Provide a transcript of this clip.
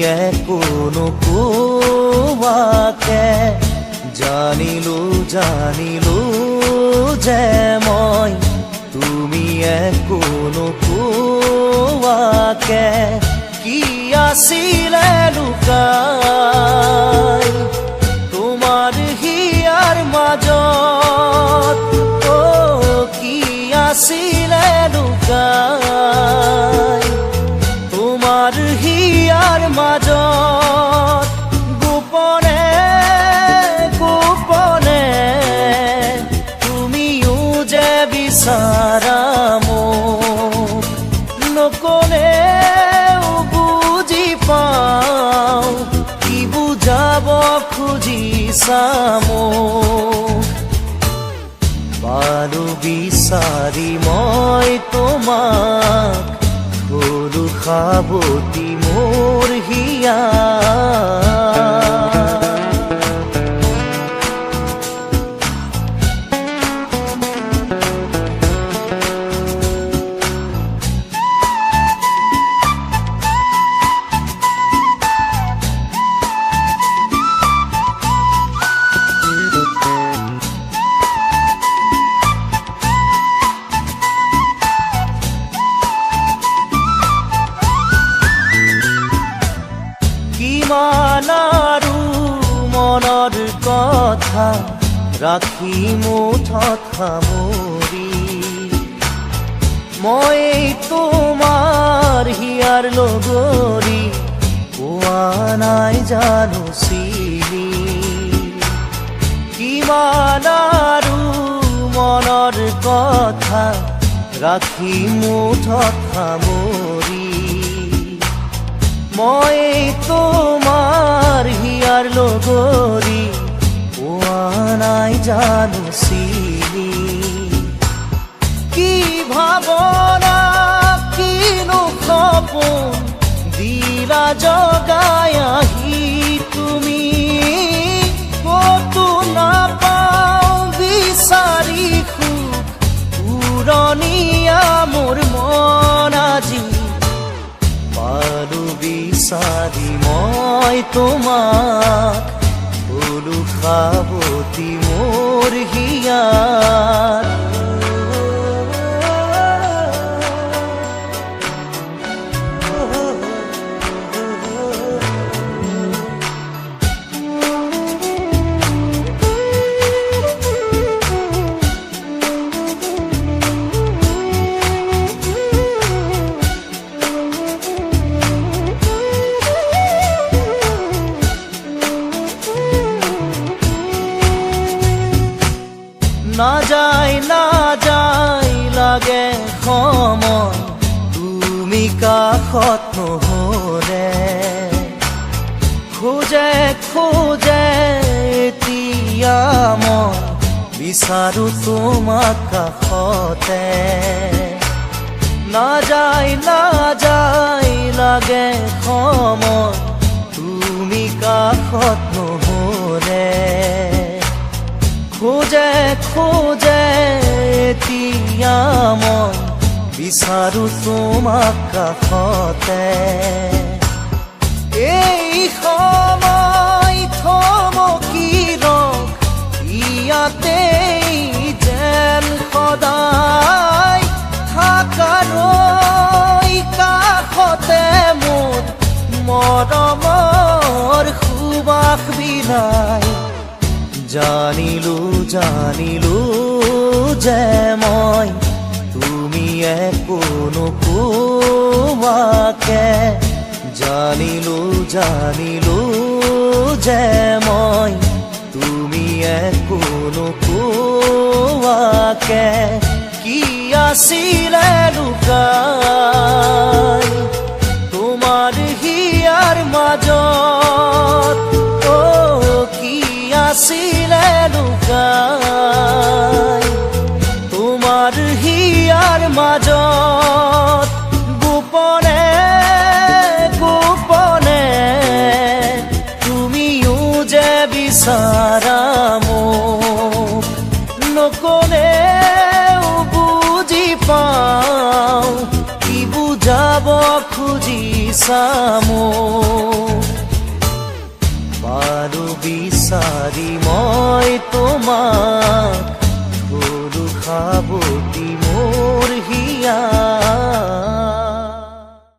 একো নোকোৱাকে জানিলো যে মই তুমি একো নোকোৱাকে কি আছিলে লুকাই তোমাৰ হিয়াৰ মাজত কি আছিলে লুকাই তোমাৰ হিয়াৰ মাজত গোপনে গোপনে তুমিও যে বিচাৰা মোক নকলেও বুজি পাওঁ কি বুজাব খুজিছা মোক পালো বিচাৰি মই তোমাক গলো সাৱতি মোৰ হিয়া কিমান আৰু মনৰ কথা ৰাখি মুঠত সামৰি মই তোমাৰ হিয়াৰ লগৰী পোৱা নাই জানো চিনি কিমান আৰু মনৰ কথা ৰাখি মুঠত সামৰি মই তোমাৰ হিয়াৰ লগৰী পোৱা নাই জানো চিনি কি ভাৱনা কিনো সপোন দিলা জগাই আহি তুমি কতো নাপাওঁ বিচাৰি সুখ পুৰণীয়া মোৰ মন আজি পালো বিচাৰি মই তোমাক গলো সাৱতি মোৰ হিয়াৰ নাযায় লাগে সময় তুমি কাষত নহলে খোজে এতিয়া মই বিচাৰো তোমাক কাষতে নাযায় লাগে সময় তুমি কাষত নহলে খোজে এতিয়া মই বিচাৰো তোমাক কাষতে এই সময় থমকি ৰখ ইয়াতে যেন সদায় থাকালৈ কাষতে মোৰ মৰমৰ সুবাস বিলাই জানিলো যে মই তুমি একো নোকোৱাকে জানিলো যে মই তুমি একো নোকোৱাকে কি আছিলে লুকাই তোমাৰ হিয়াৰ মাজত কি আছিলে লুকাই তোমাৰ হিয়াৰ মাজত গোপনে গোপনে তুমিও যে বিচাৰা মোক নকলেও বুজি পাওঁ কি বুজাব খুজি চামো পাৰো বিচাৰি মই তোমাক গৰু খাবতি মোৰ হিয়া